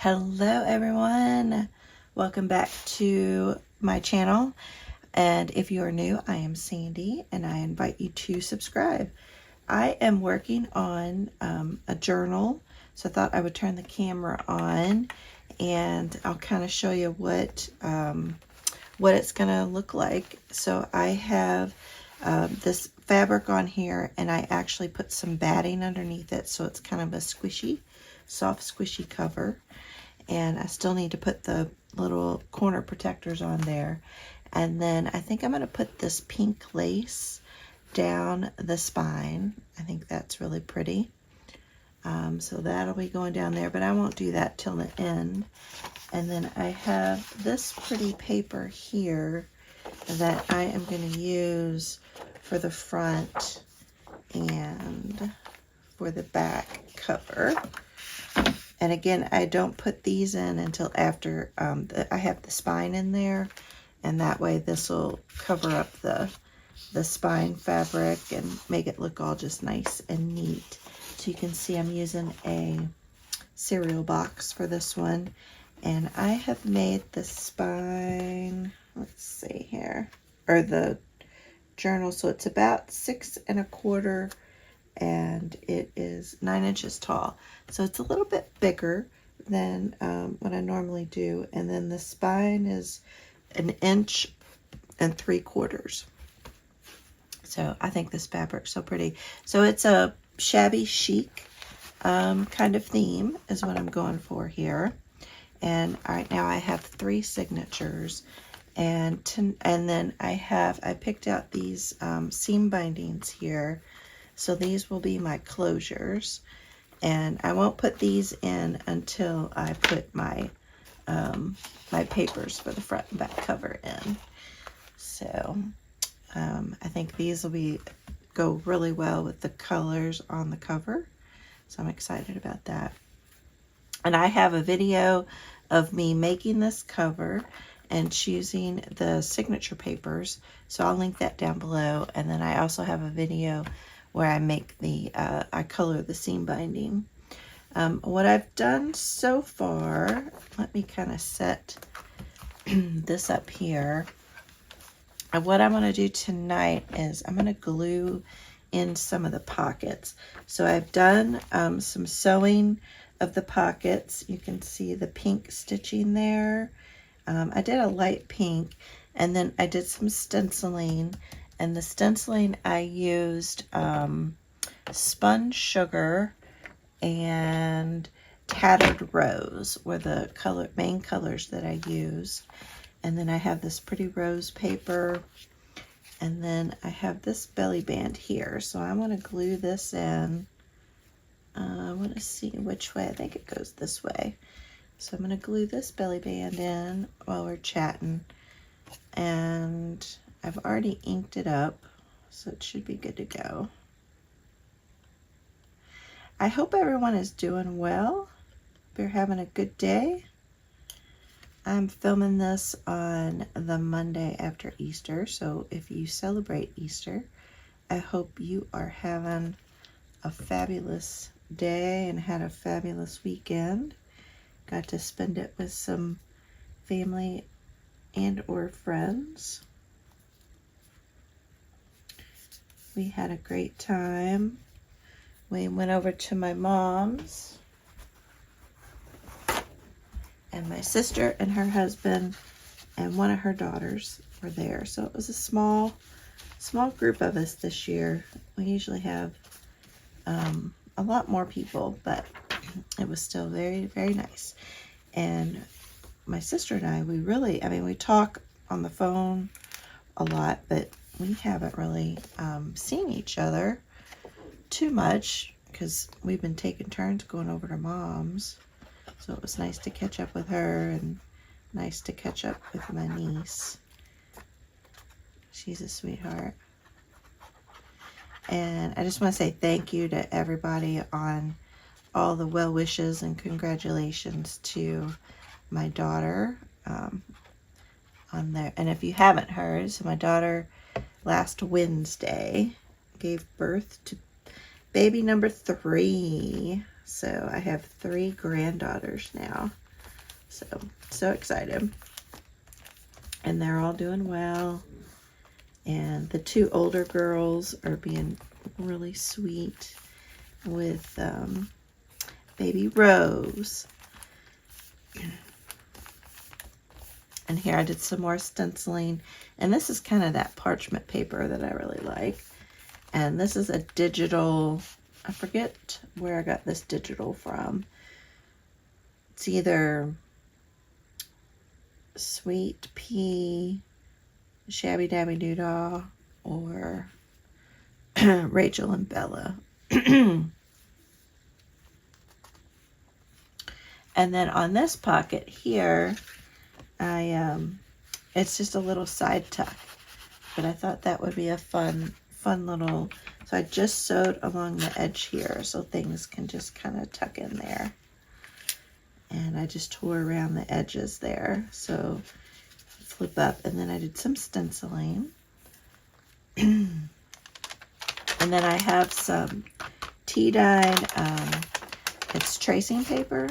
Hello everyone, welcome back to my channel, and if you are new, I am Sandy and I invite you to subscribe. I am working on a journal, so I thought I would turn the camera on and I'll kind of show you what it's gonna look like. So I have this fabric on here, and I actually put some batting underneath it, so it's kind of a squishy, soft squishy cover. And I still need to put the little corner protectors on there. And then I think I'm going to put this pink lace down the spine. I think that's really pretty. So that'll be going down there, but I won't do that till the end. And then I have this pretty paper here that I am going to use for the front and for the back cover. And again, I don't put these in until after I have the spine in there, and that way this will cover up the spine fabric and make it look all just nice and neat. So you can see I'm using a cereal box for this one, and I have made the spine, let's see here, or the journal, so it's about 6 1/4, and it is 9 inches tall. So it's a little bit bigger than what I normally do. And then the spine is 1 3/4 inches. So I think this fabric's so pretty. So it's a shabby chic kind of theme is what I'm going for here. And right now I have 3 signatures. And then I picked out these seam bindings here. So these will be my closures, and I won't put these in until I put my my papers for the front and back cover in. So I think these will go really well with the colors on the cover. So I'm excited about that. And I have a video of me making this cover and choosing the signature papers. So I'll link that down below. And then I also have a video where I make I color the seam binding. What I've done so far, let me kind of set this up here. And what I'm going to do tonight is I'm going to glue in some of the pockets. So I've done some sewing of the pockets. You can see the pink stitching there. I did a light pink, and then I did some stenciling. And the stenciling I used spun sugar and tattered rose were the main colors that I used. And then I have this pretty rose paper, and then I have this belly band here. So I want to glue this in. I want to see which way. I think it goes this way. So I'm going to glue this belly band in while we're chatting. And I've already inked it up, so it should be good to go. I hope everyone is doing well. Hope you're having a good day. I'm filming this on the Monday after Easter, so if you celebrate Easter, I hope you are having a fabulous day and had a fabulous weekend. Got to spend it with some family and or friends. We had a great time. We went over to my mom's, and my sister and her husband and one of her daughters were there. So it was a small group of us this year. We usually have a lot more people, but it was still very, very nice. And my sister and I, we talk on the phone a lot, but we haven't really seen each other too much because we've been taking turns going over to mom's. So it was nice to catch up with her and nice to catch up with my niece. She's a sweetheart. And I just want to say thank you to everybody on all the well wishes and congratulations to my daughter on there. And if you haven't heard, so my daughter last Wednesday gave birth to baby number 3. So I have 3 granddaughters now. So excited. And they're all doing well. And the two older girls are being really sweet with baby Rose. And here I did some more stenciling. And this is kind of that parchment paper that I really like. And this is a digital, I forget where I got this digital from. It's either Sweet Pea, Shabby Dabby Doodah, or Rachel and Bella. And then on this pocket here, it's just a little side tuck, but I thought that would be a fun little, so I just sewed along the edge here so things can just kind of tuck in there. And I just tore around the edges there, so flip up, and then I did some stenciling. And then I have some tea-dyed, it's tracing paper,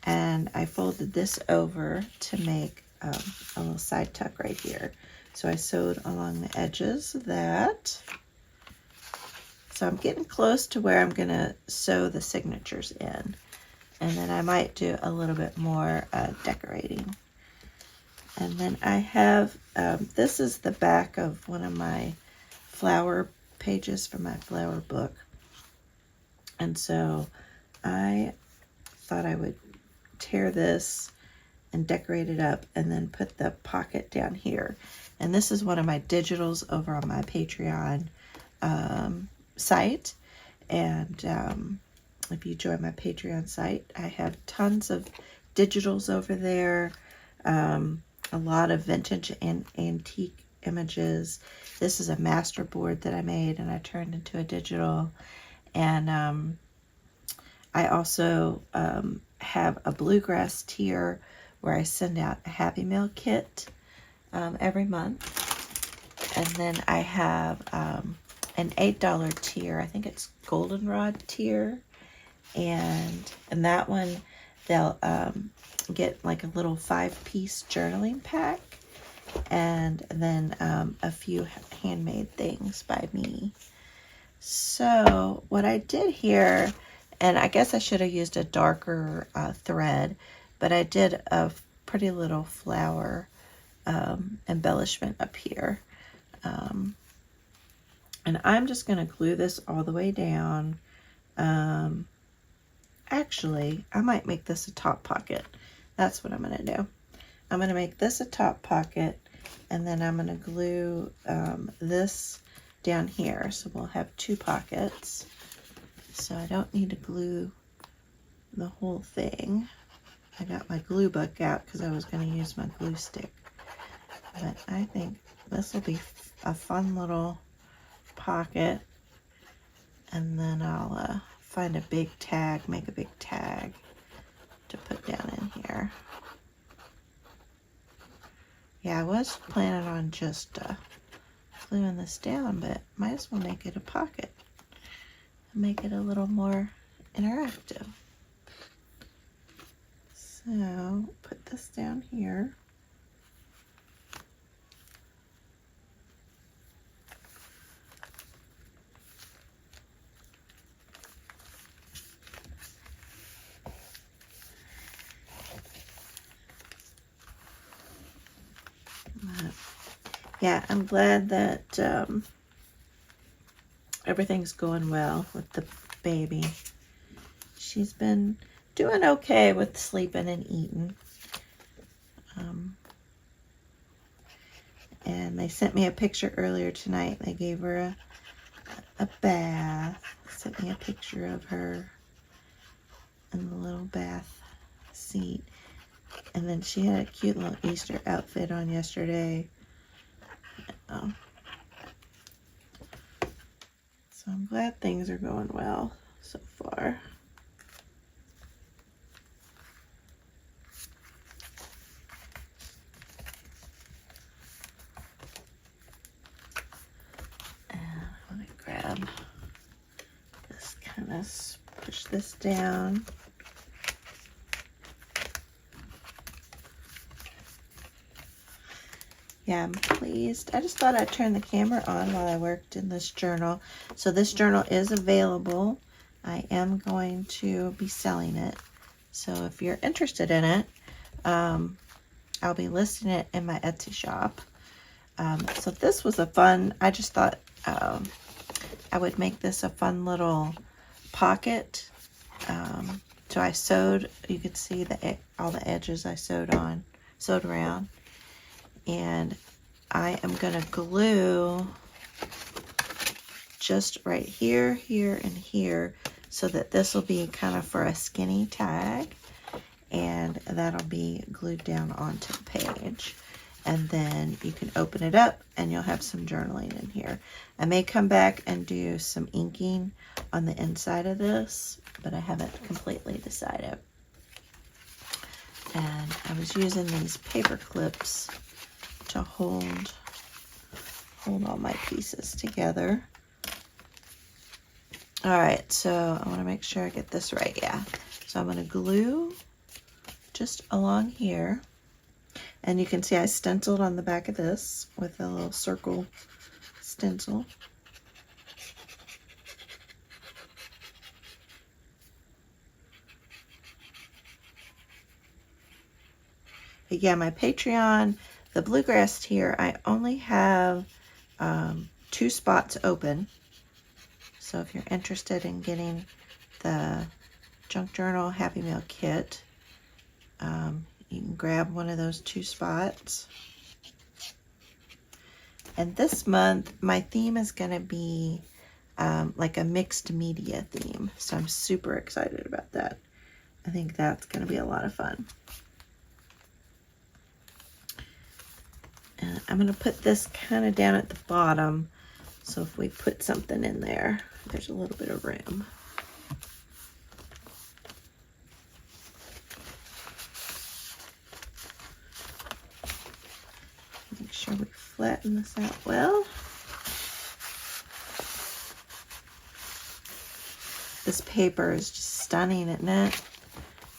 and I folded this over to make a little side tuck right here. So I sewed along the edges of that. So I'm getting close to where I'm going to sew the signatures in. And then I might do a little bit more decorating. And then I have, this is the back of one of my flower pages for my flower book. And so I thought I would tear this and decorate it up and then put the pocket down here. And this is one of my digitals over on my Patreon site. And if you join my Patreon site, I have tons of digitals over there. A lot of vintage and antique images. This is a master board that I made and I turned into a digital. And I also have a bluegrass tier where I send out a Happy Meal kit every month. And then I have an $8 tier. I think it's Goldenrod tier. And that one, they'll get like a little 5-piece journaling pack. And then a few handmade things by me. So what I did here, and I guess I should have used a darker thread, but I did a pretty little flower embellishment up here. And I'm just going to glue this all the way down. Actually, I might make this a top pocket. That's what I'm going to do. I'm going to make this a top pocket, and then I'm going to glue this down here. So we'll have 2 pockets. So I don't need to glue the whole thing. I got my glue book out because I was going to use my glue stick. But I think this will be a fun little pocket. And then I'll find a big tag, make a big tag to put down in here. Yeah, I was planning on just gluing this down, but might as well make it a pocket and make it a little more interactive. So put this down here. Yeah, I'm glad that everything's going well with the baby. She's been doing okay with sleeping and eating. And they sent me a picture earlier tonight. They gave her a bath. Sent me a picture of her in the little bath seat. And then she had a cute little Easter outfit on yesterday. So I'm glad things are going well so far. And let me grab this, kind of push this down. yeah, I'm pleased. I just thought I'd turn the camera on while I worked in this journal. So this journal is available. I am going to be selling it. So if you're interested in it, I'll be listing it in my Etsy shop. So this was a fun, I just thought I would make this a fun little pocket. So I sewed, you could see all the edges I sewed around. And I am going to glue just right here, here, and here, so that this will be kind of for a skinny tag, and that'll be glued down onto the page. And then you can open it up and you'll have some journaling in here. I may come back and do some inking on the inside of this, but I haven't completely decided. And I was using these paper clips to hold all my pieces together. All right, so I want to make sure I get this right. Yeah, so I'm going to glue just along here, and you can see I stenciled on the back of this with a little circle stencil. Yeah, my Patreon, the bluegrass tier, I only have 2 spots open. So if you're interested in getting the Junk Journal Happy Mail kit, you can grab one of those 2 spots. And this month, my theme is going to be like a mixed media theme. So I'm super excited about that. I think that's going to be a lot of fun. And I'm going to put this kind of down at the bottom. So if we put something in there, there's a little bit of room. Make sure we flatten this out well. This paper is just stunning, isn't it?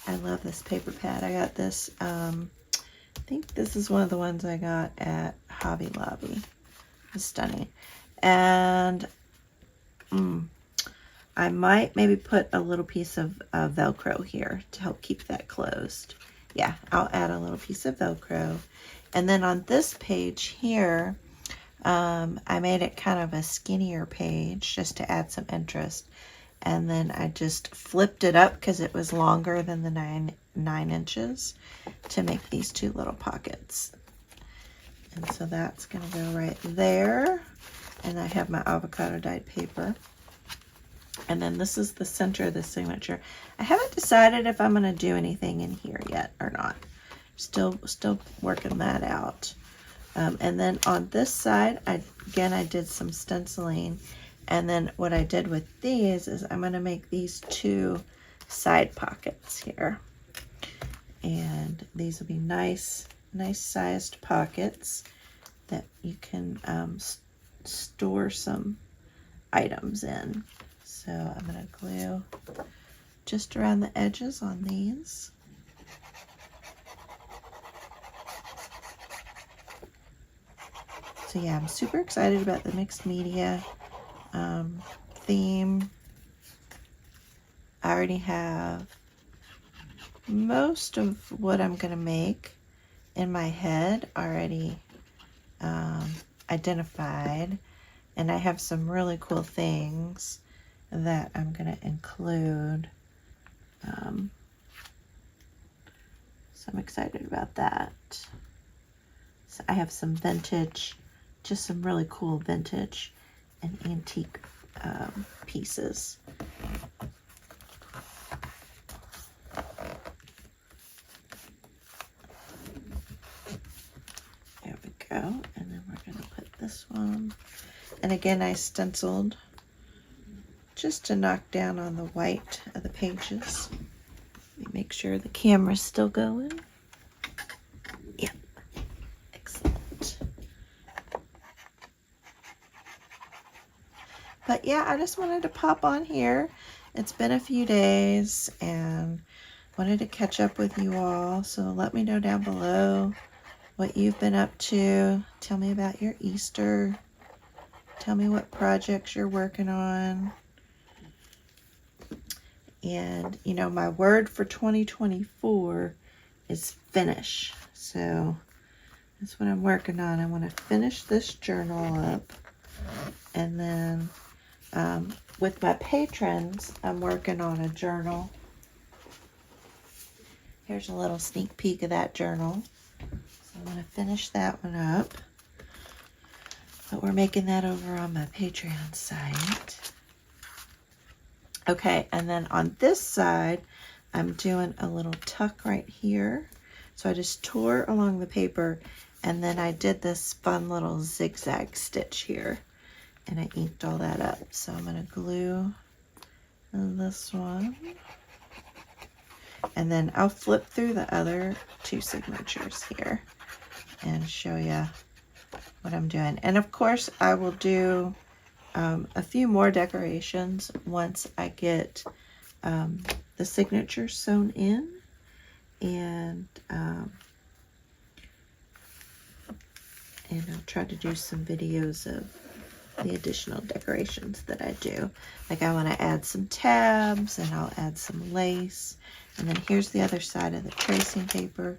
I love this paper pad. I got this, I think this is one of the ones I got at Hobby Lobby. It's stunning. And I might maybe put a little piece of Velcro here to help keep that closed. Yeah, I'll add a little piece of Velcro. And then on this page here, I made it kind of a skinnier page just to add some interest. And then I just flipped it up because it was longer than the 9 inches to make these 2 little pockets. And so that's going to go right there. And I have my avocado dyed paper. And then this is the center of the signature. I haven't decided if I'm going to do anything in here yet or not. Still working that out. And then on this side, I did some stenciling. And then what I did with these is I'm going to make these 2 side pockets here. And these will be nice sized pockets that you can store some items in. So I'm going to glue just around the edges on these. So yeah, I'm super excited about the mixed media theme. I already have most of what I'm going to make in my head already identified, and I have some really cool things that I'm going to include. So I'm excited about that. So I have some vintage, just some really cool vintage and antique pieces. There we go. And then we're going to put this one. And again, I stenciled just to knock down on the white of the pages. Let me make sure the camera's still going. Yep. Excellent. But yeah, I just wanted to pop on here. It's been a few days and wanted to catch up with you all. So let me know down below what you've been up to. Tell me about your Easter. Tell me what projects you're working on. And, you know, my word for 2024 is finish. So that's what I'm working on. I want to finish this journal up. And then with my patrons, I'm working on a journal. Here's a little sneak peek of that journal. So I'm going to finish that one up. But we're making that over on my Patreon site. Okay, and then on this side, I'm doing a little tuck right here. So I just tore along the paper, and then I did this fun little zigzag stitch here. And I inked all that up. So I'm going to glue this one. And then I'll flip through the other two signatures here and show you what I'm doing. And of course, I will do a few more decorations once I get the signature sewn in, and I'll try to do some videos of the additional decorations that I do. Like I want to add some tabs, and I'll add some lace, and then here's the other side of the tracing paper.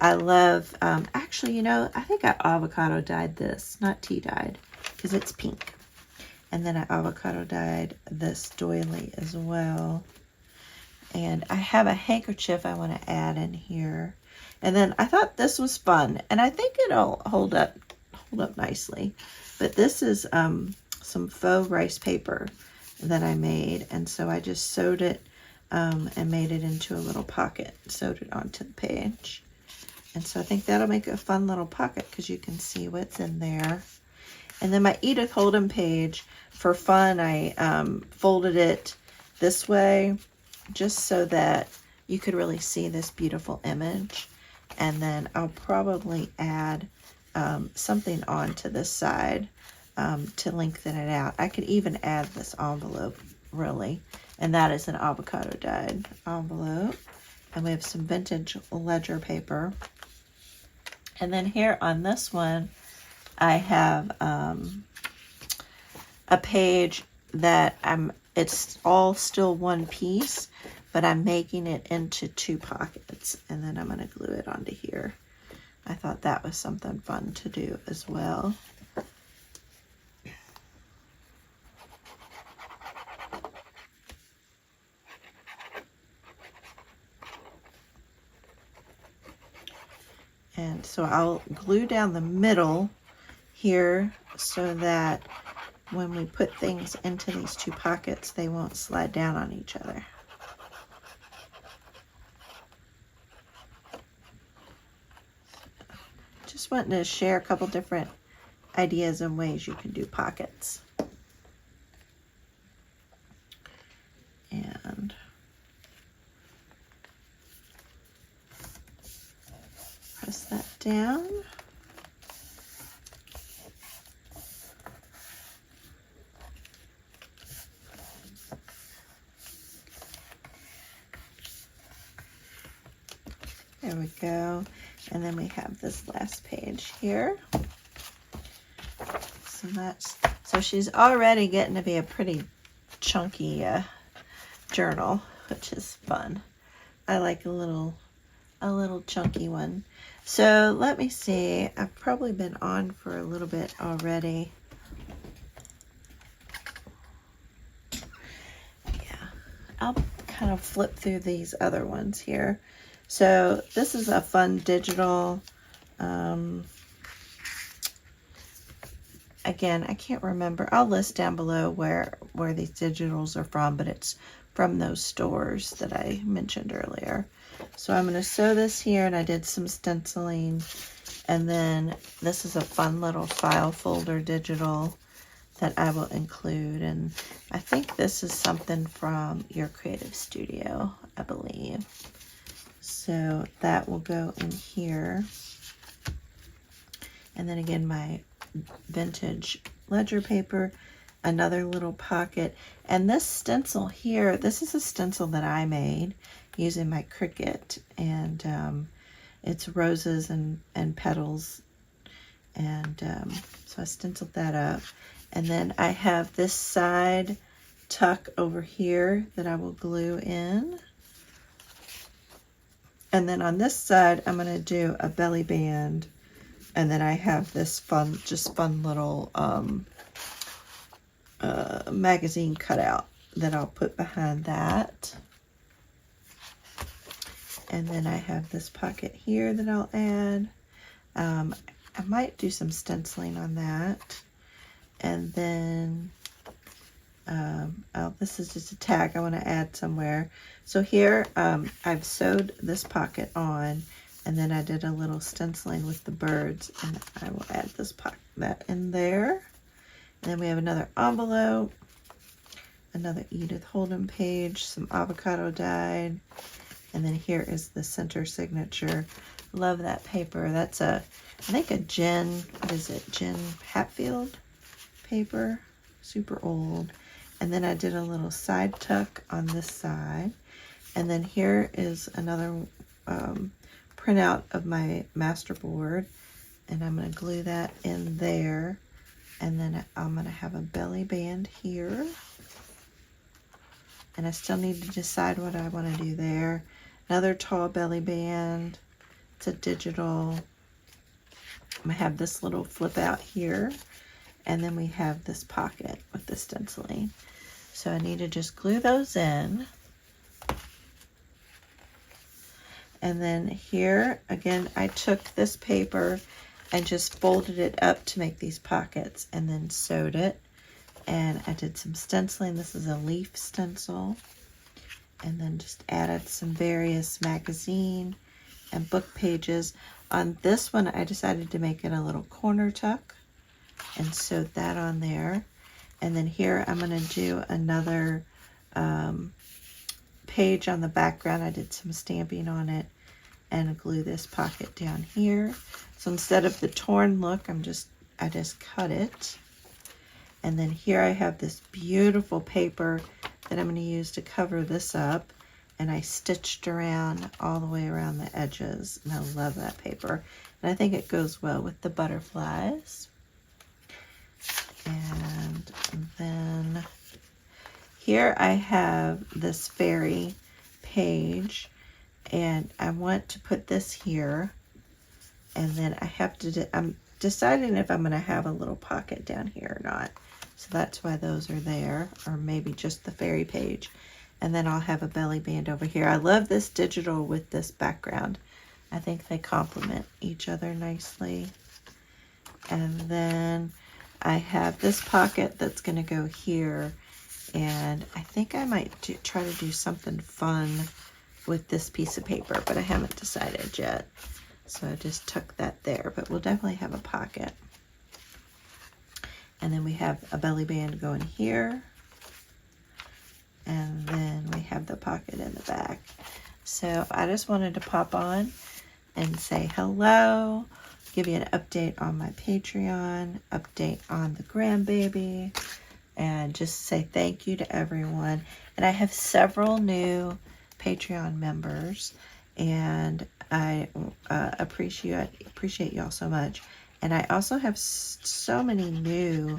I love, actually, you know, I think I avocado dyed this, not tea dyed, because it's pink. And then I avocado dyed this doily as well. And I have a handkerchief I want to add in here. And then I thought this was fun, and I think it'll hold up nicely. But this is some faux rice paper that I made, and so I just sewed it and made it into a little pocket, sewed it onto the page. And so I think that'll make a fun little pocket because you can see what's in there. And then my Edith Holden page, for fun, I folded it this way just so that you could really see this beautiful image. And then I'll probably add something onto this side to lengthen it out. I could even add this envelope, really. And that is an avocado dyed envelope. And we have some vintage ledger paper. And then here on this one, I have a page that it's all still one piece, but I'm making it into 2 pockets, and then I'm going to glue it onto here. I thought that was something fun to do as well. And so I'll glue down the middle here so that when we put things into these 2 pockets, they won't slide down on each other. Just wanting to share a couple different ideas and ways you can do pockets. And press that down. There we go. And then we have this last page here. So she's already getting to be a pretty chunky journal, which is fun. I like a little chunky one. So let me see. I've probably been on for a little bit already. Yeah, I'll kind of flip through these other ones here. So this is a fun digital, again, I can't remember. I'll list down below where these digitals are from, but it's from those stores that I mentioned earlier. So I'm going to sew this here, and I did some stenciling. And then this is a fun little file folder digital that I will include. And I think this is something from Your Creative Studio, I believe. So that will go in here. And then again, my vintage ledger paper, another little pocket. And this stencil here, this is a stencil that I made using my Cricut. And It's roses and petals. And so I stenciled that up. And then I have this side tuck over here that I will glue in. And then on this side, I'm going to do a belly band. And then I have this fun little magazine cutout that I'll put behind that. And then I have this pocket here that I'll add. I might do some stenciling on that. And then, this is just a tag I want to add somewhere. So here, I've sewed this pocket on, and then I did a little stenciling with the birds, and I will add that in there. And then we have another envelope, another Edith Holden page, some avocado dyed, and then here is the center signature. Love that paper. That's I think a Jen, what is it, Jen Hatfield paper, super old. And then I did a little side tuck on this side. And then here is another printout of my master board, and I'm going to glue that in there. And then I'm going to have a belly band here, and I still need to decide what I want to do there. Another tall belly band. It's a digital. I'm going to have this little flip out here, and then we have this pocket with the stenciling. So I need to just glue those in. And then here, again, I took this paper and just folded it up to make these pockets, and then sewed it. And I did some stenciling. This is a leaf stencil. And then just added some various magazine and book pages. On this one, I decided to make it a little corner tuck and sewed that on there. And then here, I'm going to do another page on the background. I did some stamping on it and glue this pocket down here. So instead of the torn look, I just cut it. And then here I have this beautiful paper that I'm going to use to cover this up. And I stitched around all the way around the edges. And I love that paper. And I think it goes well with the butterflies. And then here I have this fairy page, and I want to put this here, and then I have to, I'm deciding if I'm going to have a little pocket down here or not. So that's why those are there, or maybe just the fairy page. And then I'll have a belly band over here. I love this digital with this background. I think they complement each other nicely. And then I have this pocket that's going to go here, and I think I might try to do something fun with this piece of paper, but I haven't decided yet. So I just tucked that there, but we'll definitely have a pocket. And then we have a belly band going here, and then we have the pocket in the back. So I just wanted to pop on and say hello, give you an update on my Patreon, update on the grandbaby, and just say thank you to everyone. And I have several new Patreon members, and I appreciate y'all so much. And I also have so many new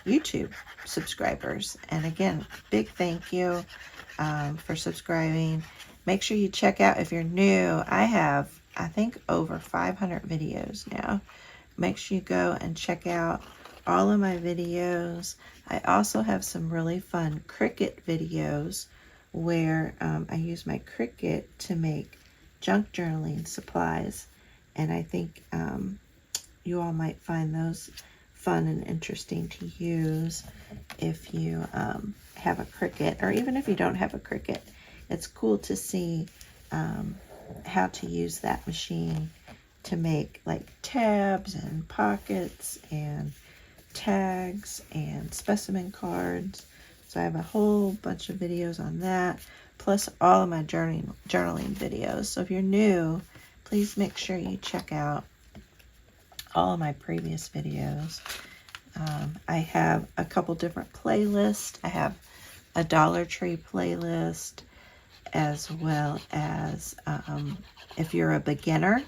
YouTube subscribers. And again, big thank you for subscribing. Make sure you check out, if you're new, I have, I think, over 500 videos now. Make sure you go and check out all of my videos. I also have some really fun Cricut videos where I use my Cricut to make junk journaling supplies, and I think you all might find those fun and interesting to use if you have a Cricut, or even if you don't have a Cricut. It's cool to see how to use that machine to make like tabs and pockets and tags and specimen cards. So I have a whole bunch of videos on that, plus all of my journaling videos. So if you're new, please make sure you check out all of my previous videos. I have a couple different playlists. I have a Dollar Tree playlist, as well as if you're a beginner,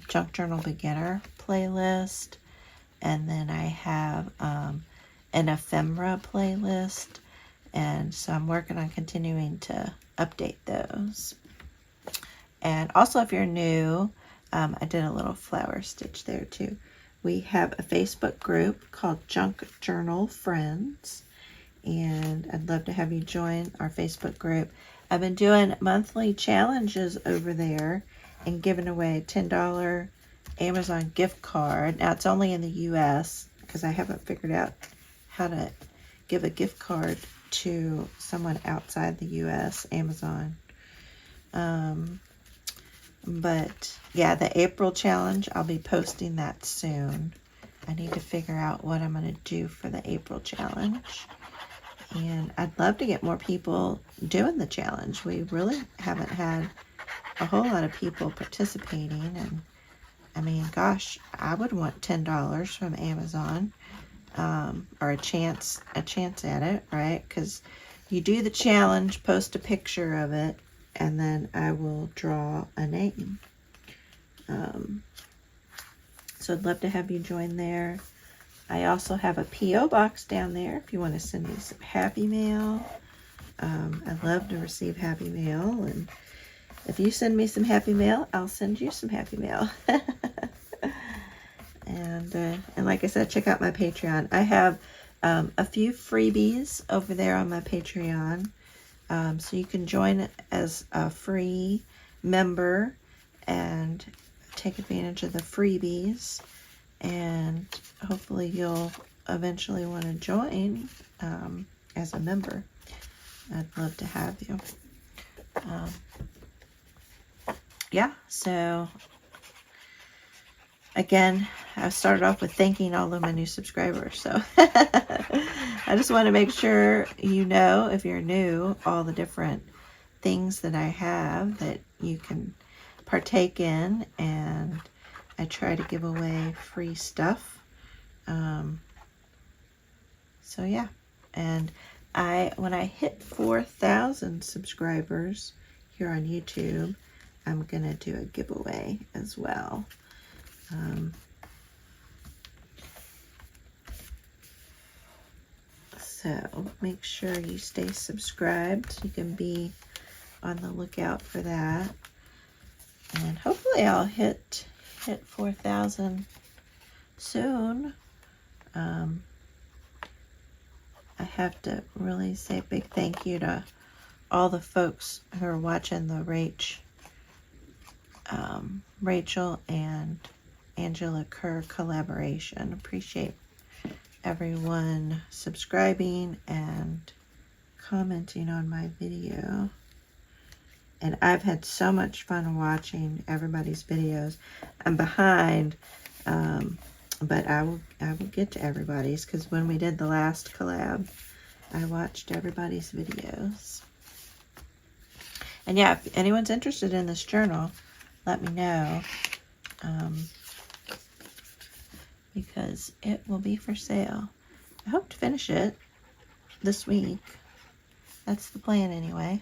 Junk Journal Beginner playlist. And then I have an ephemera playlist. And so I'm working on continuing to update those. And also, if you're new, I did a little flower stitch there too. We have a Facebook group called Junk Journal Friends, and I'd love to have you join our Facebook group. I've been doing monthly challenges over there and giving away a $10 Amazon gift card. Now, it's only in the US because I haven't figured out how to give a gift card to someone outside the US, Amazon. But yeah, the April challenge, I'll be posting that soon. I need to figure out what I'm going to do for the April challenge. And I'd love to get more people doing the challenge. We really haven't had a whole lot of people participating. And I mean, gosh, I would want $10 from Amazon, or a chance at it, right? Because you do the challenge, post a picture of it, and then I will draw a name. So I'd love to have you join there. I also have a P.O. box down there if you want to send me some happy mail. I love to receive happy mail, and if you send me some happy mail, I'll send you some happy mail. And like I said, check out my Patreon. I have a few freebies over there on my Patreon. So you can join as a free member and take advantage of the freebies. And hopefully you'll eventually want to join as a member. I'd love to have you. Yeah, so again, I started off with thanking all of my new subscribers. So I just want to make sure you know, if you're new, all the different things that I have that you can partake in. And I try to give away free stuff. So yeah, and when I hit 4,000 subscribers here on YouTube, I'm gonna do a giveaway as well. So make sure you stay subscribed. You can be on the lookout for that. And hopefully I'll hit 4,000 soon. I have to really say a big thank you to all the folks who are watching the Rachel and Angela Kerr collaboration. Appreciate everyone subscribing and commenting on my video. And I've had so much fun watching everybody's videos. I'm behind, but I will get to everybody's, because when we did the last collab, I watched everybody's videos. And yeah, if anyone's interested in this journal, let me know, because it will be for sale. I hope to finish it this week. That's the plan anyway.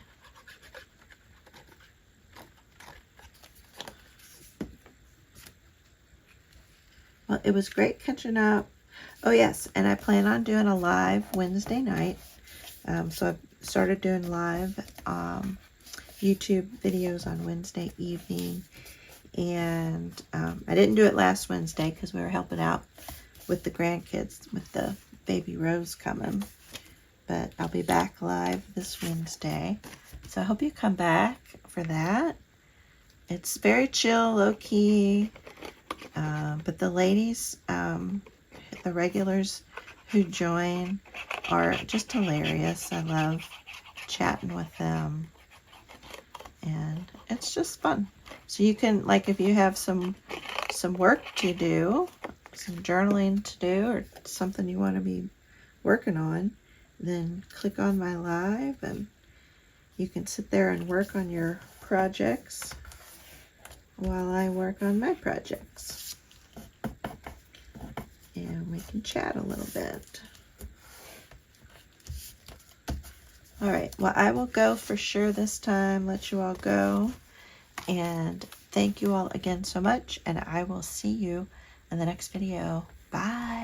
Well, it was great catching up. Oh yes, and I plan on doing a live Wednesday night. So I've started doing live YouTube videos on Wednesday evening. And I didn't do it last Wednesday because we were helping out with the grandkids with the baby Rose coming. But I'll be back live this Wednesday. So I hope you come back for that. It's very chill, low-key. But the ladies, the regulars who join, are just hilarious. I love chatting with them. And it's just fun. So you can, like, if you have some work to do, some journaling to do, or something you want to be working on, then click on my live and you can sit there and work on your projects while I work on my projects. And we can chat a little bit. All right. Well, I will go for sure this time. Let you all go. And thank you all again so much. And I will see you in the next video. Bye.